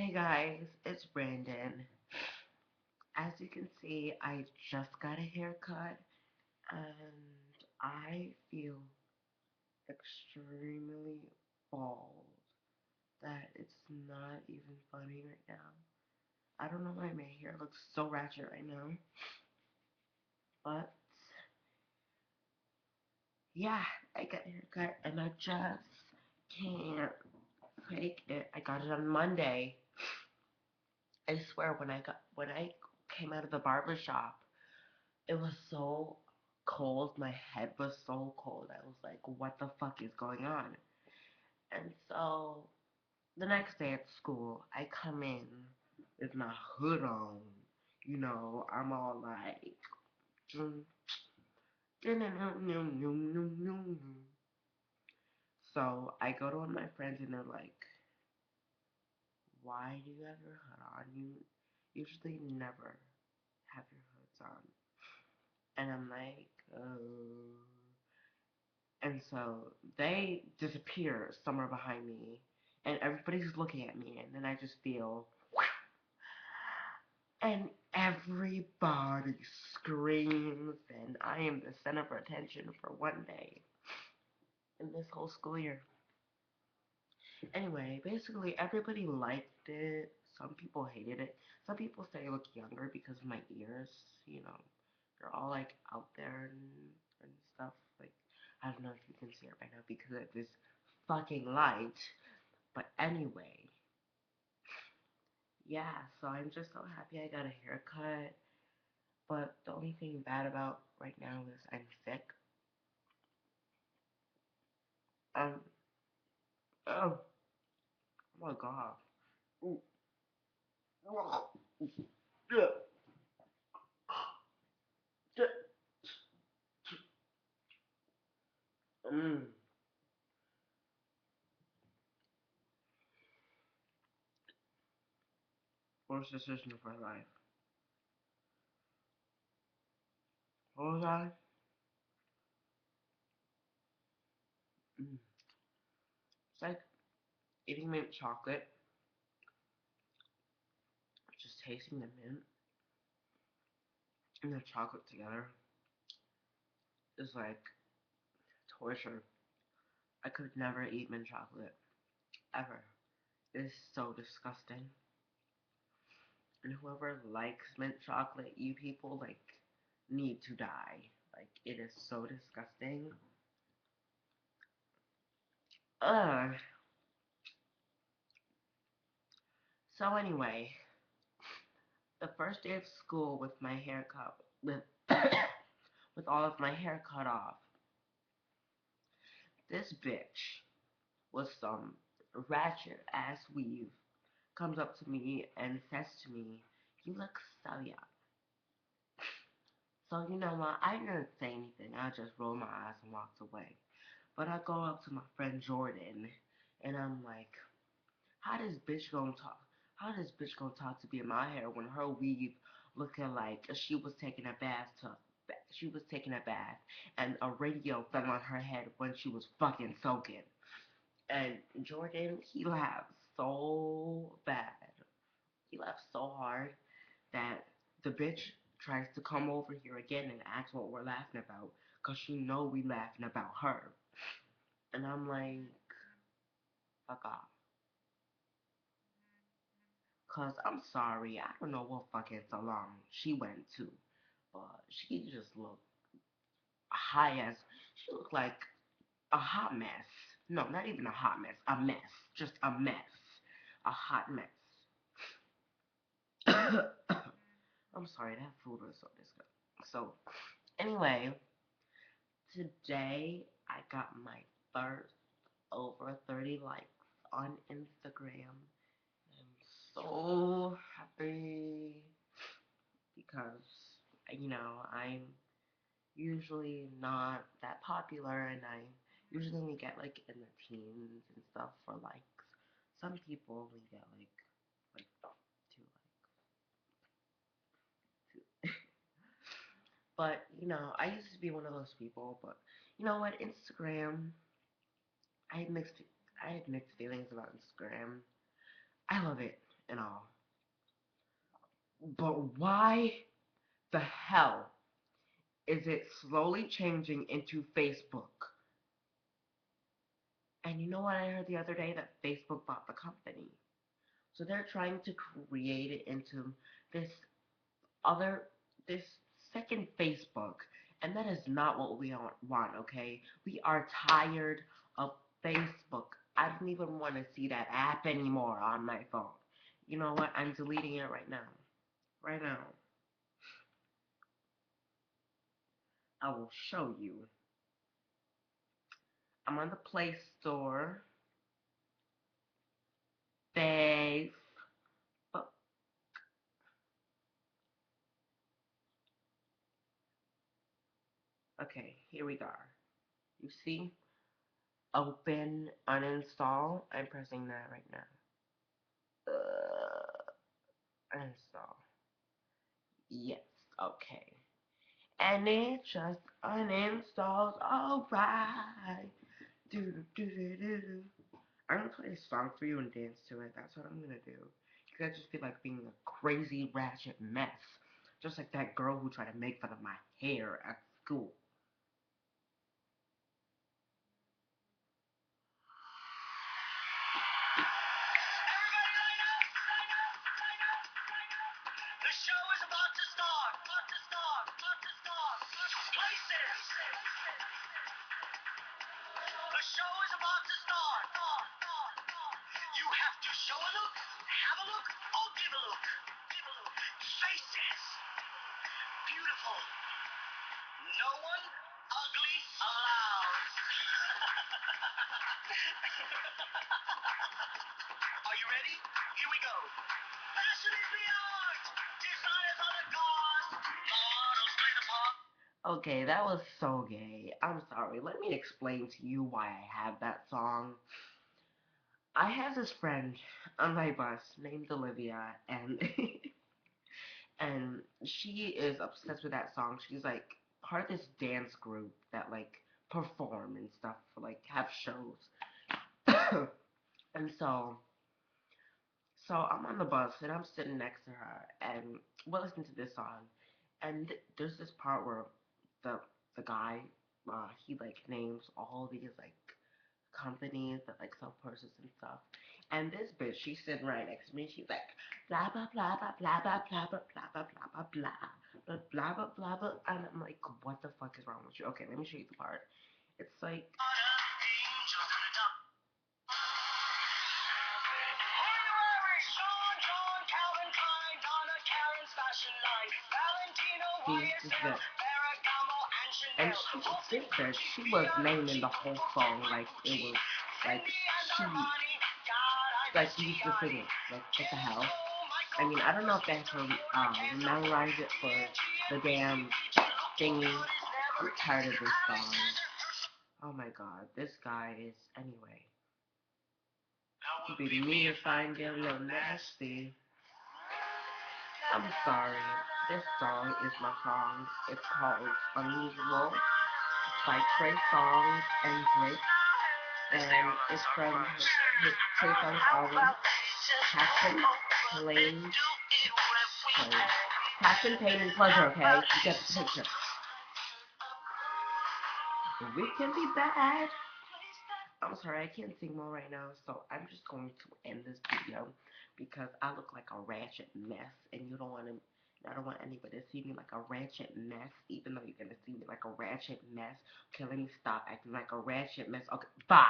Hey guys, it's Brandon. As you can see, I just got a haircut and I feel extremely bald that it's not even funny right now. I don't know why my hair looks so ratchet right now, but yeah, I got a haircut and I just can't fake it. I got it on Monday. I swear when I came out of the barber shop, it was so cold. My head was so cold. I was like, what the fuck is going on? And so the next day at school, I come in with my hood on. I'm all like, so I go to one of my friends and they're like, why do you have your hood on? You usually never have your hoods on. And I'm like, And so they disappear somewhere behind me, and everybody's looking at me, and then I just feel, and everybody screams, and I am the center of attention for one day in this whole school year. Anyway, basically everybody liked it. Some people hated it. Some people say I look younger because of my ears. You know, they're all like out there and stuff. Like, I don't know if you can see it right now because of this fucking light. But anyway, yeah, so I'm just so happy I got a haircut. But the only thing bad about right now is I'm sick. Um, oh, oh my god. Ooh. Mm. Worst decision of my life. What was I? Mm. It's like eating mint chocolate, just tasting the mint and the chocolate together is like torture. I could never eat mint chocolate, ever. It is so disgusting. And whoever likes mint chocolate, you people like need to die. Like it is so disgusting. Ugh. So anyway, the first day of school with my hair cut with with all of my hair cut off, this bitch with some ratchet ass weave comes up to me and says to me, "You look so young." So you know what? I didn't say anything. I just rolled my eyes and walked away. But I go up to my friend Jordan, and I'm like, how this bitch gonna talk? How this bitch gonna talk to me in my hair when her weave looking like she was taking a bath she was taking a bath and a radio fell on her head when she was fucking soaking. And Jordan, he laughed so bad. He laughed so hard that the bitch tries to come over here again and ask what we're laughing about, cause she know we laughing about her. And I'm like, fuck off. Cause I'm sorry, I don't know what fucking salon she went to, but she just looked high as she looked like a hot mess. No, not even a hot mess, a mess, just a mess, a hot mess. I'm sorry, that food was so disgusting. So anyway, today I got my first over 30 likes on Instagram. I'm so happy because I'm usually not that popular, and I usually only get like in the teens and stuff for likes. Some people only get like 2 likes. But I used to be one of those people. But you know what, Instagram, I had mixed I had mixed feelings about Instagram. I love it. and all. But why the hell is it slowly changing into Facebook? And you know what I heard the other day? That Facebook bought the company. So they're trying to create it into this other, this second Facebook. And that is not what we want, okay? We are tired of Facebook. I don't even want to see that app anymore on my phone. You know what? I'm deleting it right now. Right now. I will show you. I'm on the Play Store. Facebook. Okay, here we are. You see? Open, uninstall. I'm pressing that right now. Uninstall. Yes, okay. And it just uninstalls. Alright. Do do do do do. I'm gonna play a song for you and dance to it. That's what I'm gonna do. Cause I just feel like being a crazy ratchet mess. Just like that girl who tried to make fun of my hair at school. The show is about to start. Places. The show is about to start. You have to show a look, have a look, or give a look. Faces. Beautiful. No one ugly allowed. Are you ready? Here we go. Fashion is the art. Designers are the gods. Models play the part. Okay, that was so gay. I'm sorry. Let me explain to you why I have that song. I have this friend on my bus named Olivia, and and she is obsessed with that song. She's like part of this dance group that like perform and stuff for like have shows. And so I'm on the bus and I'm sitting next to her and we're listening to this song and there's this part where the the guy he like names all these like companies that like sell purses and stuff. And this bitch, she's sitting right next to me. She's like blah blah blah blah blah blah blah blah blah blah blah blah blah blah blah blah blah. And I'm like, what the fuck is wrong with you? Okay, let me show you the part. It's like this is it. And she said she was naming the whole song like it was like she used to sing it. Like what the hell? I mean I don't know if they have to memorize it for the damn thingy. I'm tired of this song. Oh my god, this guy is anyway. It'd be me if I get a little nasty. I'm sorry. This song is my song. It's called Unusual. It's by Trey Songz and Drake. And it's from Trey Songz album, Passion, Pain, Passion, Pain, and Pleasure, okay? You get the picture. We can be bad. I'm sorry, I can't sing more right now, so I'm just going to end this video because I look like a ratchet mess, and you don't want to. I don't want anybody to see me like a ratchet mess, even though you're gonna see me like a ratchet mess. Okay, let me stop acting like a ratchet mess. Okay, bye.